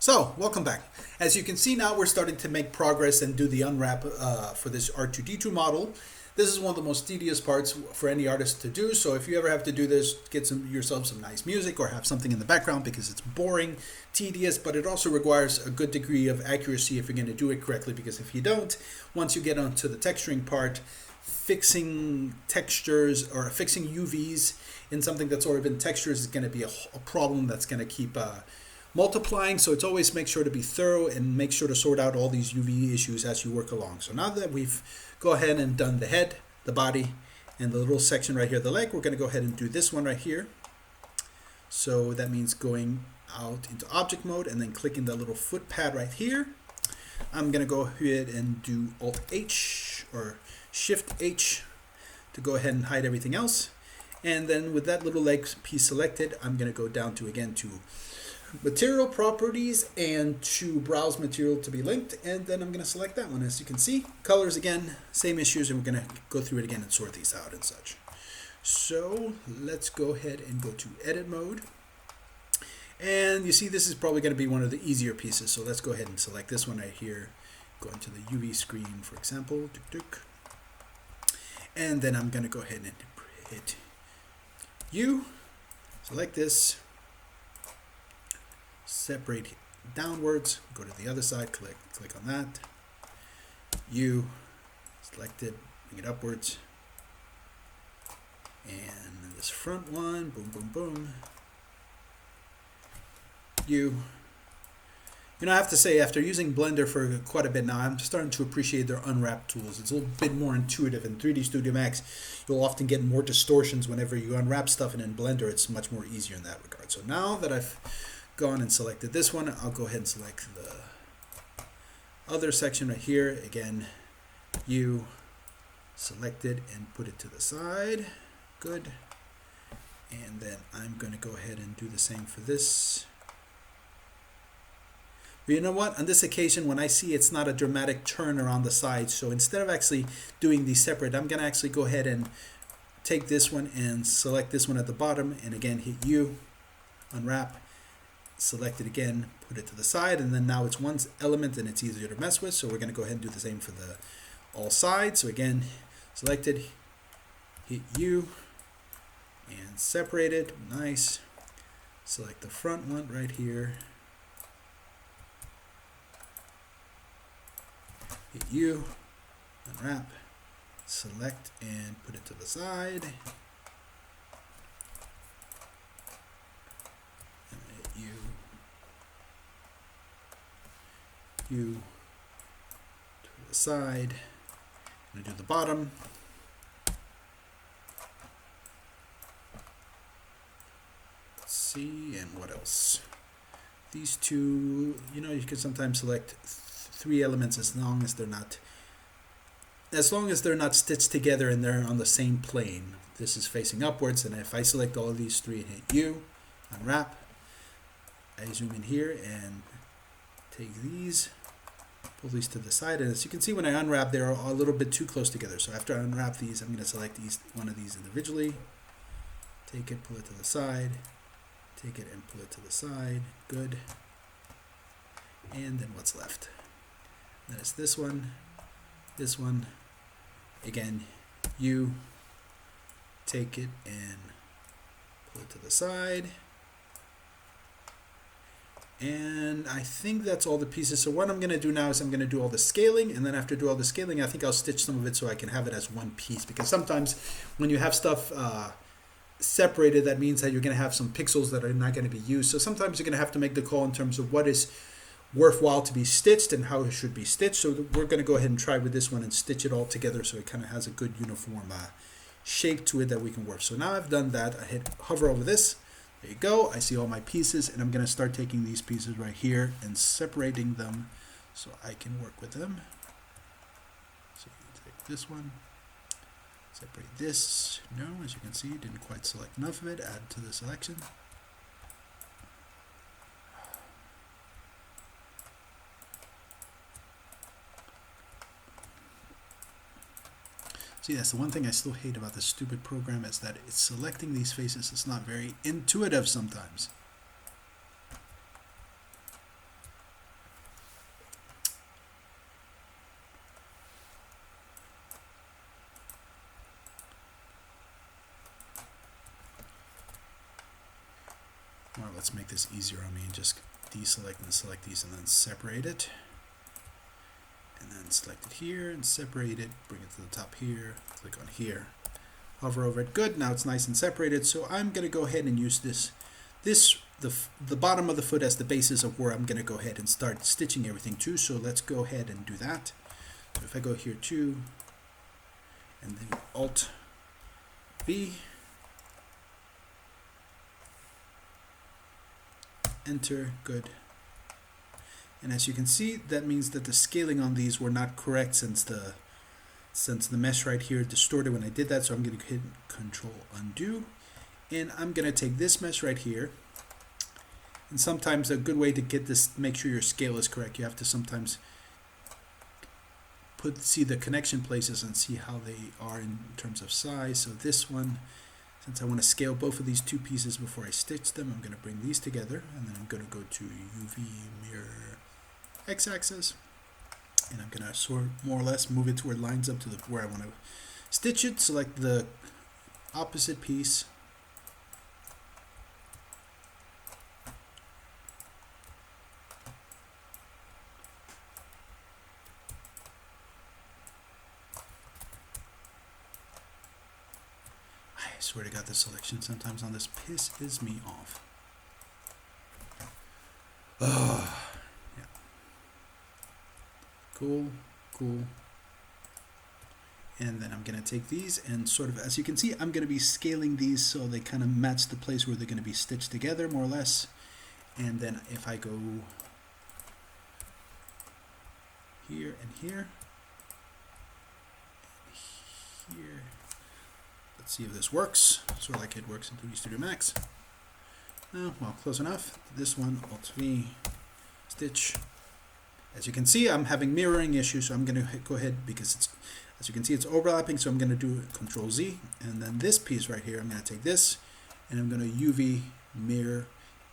So, welcome back. As you can see now, we're starting to make progress and do the unwrap for this R2D2 model. This is one of the most tedious parts for any artist to do, so if you ever have to do this, get yourself some nice music or have something in the background because it's boring, tedious, but it also requires a good degree of accuracy if you're going to do it correctly, because if you don't, once you get onto the texturing part, fixing textures or fixing UVs in something that's already been textured is going to be a problem that's going to keep multiplying. So it's always make sure to be thorough and make sure to sort out all these UV issues as you work along. So now that we've go ahead and done the head, the body, and the little section right here, the leg, we're going to go ahead and do this one right here. So that means going out into object mode and then clicking the little foot pad right here. I'm going to go ahead and do Alt H or Shift H to go ahead and hide everything else. And then with that little leg piece selected, I'm going to go down to material properties and to browse material to be linked, and then I'm going to select that one. As you can see, colors again, same issues, and we're going to go through it again and sort these out and such. So let's go ahead and go to edit mode, and you see this is probably going to be one of the easier pieces, so let's go ahead and select this one right here, go into the UV screen for example, and then I'm going to go ahead and hit U, select this, separate downwards, go to the other side, click on that, U, select it, bring it upwards, and this front one, boom, boom, boom, U. You know, I have to say, after using Blender for quite a bit now, I'm starting to appreciate their unwrap tools. It's a little bit more intuitive. In 3D Studio Max, you'll often get more distortions whenever you unwrap stuff, and in Blender, it's much more easier in that regard. So now that I've gone and selected this one, I'll go ahead and select the other section right here. Again, U, select it and put it to the side. Good. And then I'm going to go ahead and do the same for this. But you know what? On this occasion, when I see it's not a dramatic turn around the side, so instead of actually doing these separate, I'm going to actually go ahead and take this one and select this one at the bottom, and again hit U, unwrap, select it again, put it to the side, and then now it's one element and it's easier to mess with. So we're going to go ahead and do the same for the all sides. So again, selected, hit U, and separate it. Nice. Select the front one right here. Hit U, unwrap, select, and put it to the side. And hit U to the side. I'm going to do the bottom. Let's see, and what else? These two, you know, you can sometimes select three elements as long as they're not stitched together and they're on the same plane. This is facing upwards, and if I select all of these three and hit U, unwrap, I zoom in here and take these, pull these to the side, and as you can see when I unwrap, they're a little bit too close together. So after I unwrap these, I'm going to select one of these individually, take it, pull it to the side, take it and pull it to the side. Good. And then what's left? Then it's this one, again, U, take it and pull it to the side. And I think that's all the pieces. So what I'm going to do now is I'm going to do all the scaling, and then after I do all the scaling, I think I'll stitch some of it so I can have it as one piece, because sometimes when you have stuff separated, that means that you're going to have some pixels that are not going to be used. So sometimes you're going to have to make the call in terms of what is worthwhile to be stitched and how it should be stitched. So we're going to go ahead and try with this one and stitch it all together so it kind of has a good uniform shape to it that we can work. So now I've done that. I hit hover over this. There you go. I see all my pieces, and I'm going to start taking these pieces right here and separating them so I can work with them. So you take this one, separate this. No, as you can see, didn't quite select enough of it. Add to the selection. See, that's the one thing I still hate about this stupid program, is that it's selecting these faces. It's not very intuitive sometimes. let's make this easier on me and just deselect and select these and then separate it. And then select it here and separate it, bring it to the top here, click on here, hover over it. Good, now it's nice and separated. So I'm going to go ahead and use the bottom of the foot as the basis of where I'm going to go ahead and start stitching everything to. So let's go ahead and do that. So if I go here too, and then Alt V, enter, good. And as you can see, that means that the scaling on these were not correct since the mesh right here distorted when I did that. So I'm going to hit Control Undo, and I'm going to take this mesh right here. And sometimes a good way to get this, make sure your scale is correct, you have to sometimes see the connection places and see how they are in terms of size. So this one, since I want to scale both of these two pieces before I stitch them, I'm going to bring these together, and then I'm going to go to UV mirror x-axis, and I'm going to sort more or less move it to where it lines up to where I want to stitch it. Select the opposite piece, I swear to God, the selection sometimes on this pisses me off. Oh, yeah. Cool. And then I'm going to take these and sort of, as you can see, I'm going to be scaling these so they kind of match the place where they're going to be stitched together, more or less. And then if I go here and here, and here, let's see if this works. Sort of like it works in 3D Studio Max. Oh, well, close enough. This one, Alt V, stitch. As you can see, I'm having mirroring issues, so I'm going to go ahead, because it's, as you can see, it's overlapping, so I'm going to do Control Z, and then this piece right here, I'm going to take this, and I'm going to UV mirror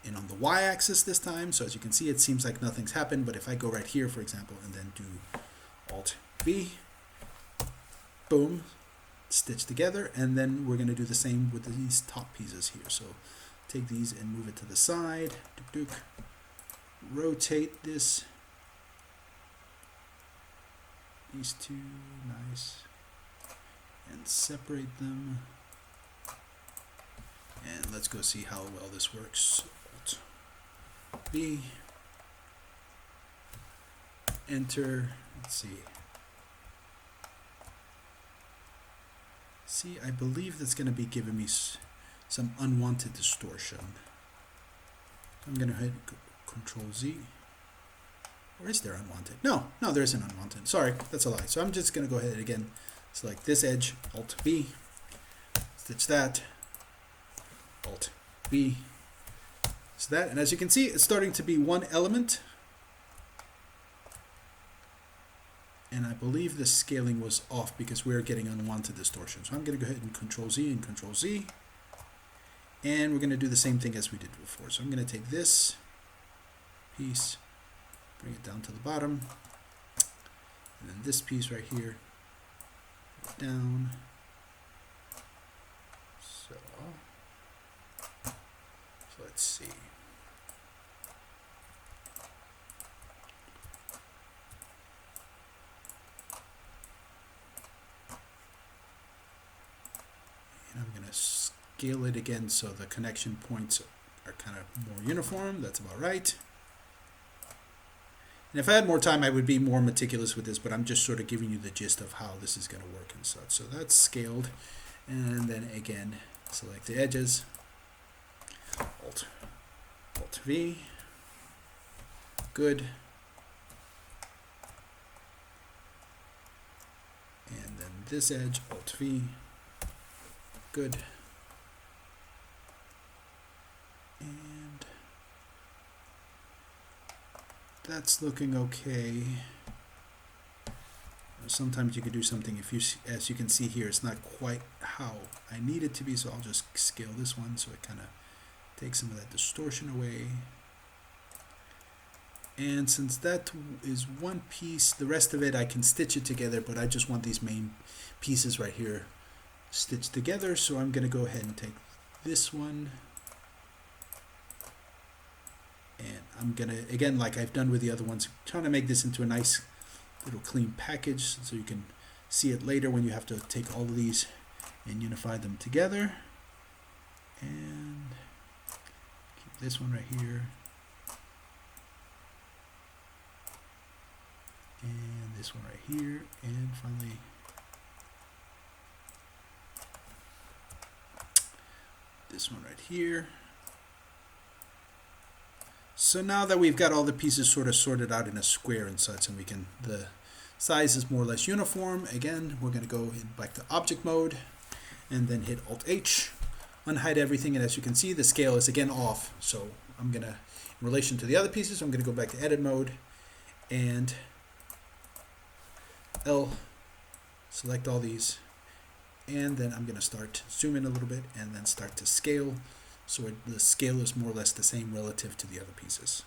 in on the Y-axis this time. So as you can see, it seems like nothing's happened, but if I go right here, for example, and then do Alt V, boom, stitch together, and then we're going to do the same with these top pieces here. So take these and move it to the side, rotate this, these two, nice, and separate them, and let's go see how well this works. Alt B, enter, let's see. See, I believe that's going to be giving me some unwanted distortion. I'm going to hit Control Z. Or is there unwanted? No, there isn't unwanted. Sorry, that's a lie. So I'm just going to go ahead again, select this edge, Alt V, stitch that, Alt V, so that, and as you can see, it's starting to be one element. And I believe the scaling was off because we're getting unwanted distortion. So I'm going to go ahead and Control Z and Control Z. And we're going to do the same thing as we did before. So I'm going to take this piece, bring it down to the bottom. And then this piece right here, down. So let's see. And I'm going to scale it again so the connection points are kind of more uniform. That's about right. And if I had more time, I would be more meticulous with this, but I'm just sort of giving you the gist of how this is going to work and such. So that's scaled. And then again, select the edges. Alt V. Good. And then this edge, Alt V. Good. And that's looking okay. Sometimes you could do something if you, as you can see here, it's not quite how I need it to be, so I'll just scale this one so it kind of takes some of that distortion away. And since that is one piece, the rest of it I can stitch it together, but I just want these main pieces right here stitched together, so I'm going to go ahead and take this one And I'm gonna, again, like I've done with the other ones, trying to make this into a nice little clean package so you can see it later when you have to take all of these and unify them together. And keep this one right here. And this one right here. And finally this one right here. So now that we've got all the pieces sort of sorted out in a square and such, and we can, the size is more or less uniform. Again, we're going to go in back to object mode and then hit Alt H, unhide everything, and as you can see, the scale is again off. So I'm going to, in relation to the other pieces, I'm going to go back to edit mode and L, select all these, and then I'm going to start zoom in a little bit and then start to scale. So the scale is more or less the same relative to the other pieces.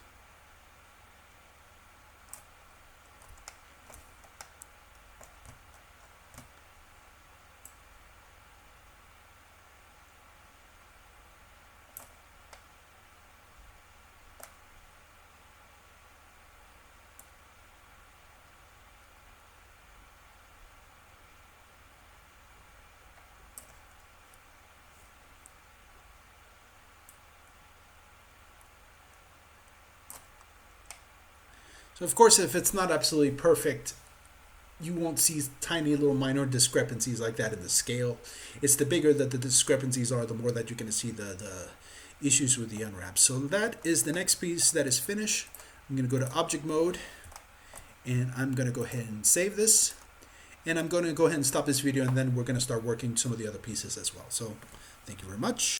So of course, if it's not absolutely perfect, you won't see tiny little minor discrepancies like that in the scale. It's the bigger that the discrepancies are, the more that you're going to see the issues with the unwrap. So that is the next piece that is finished. I'm going to go to object mode, and I'm going to go ahead and save this. And I'm going to go ahead and stop this video, and then we're going to start working some of the other pieces as well. So thank you very much.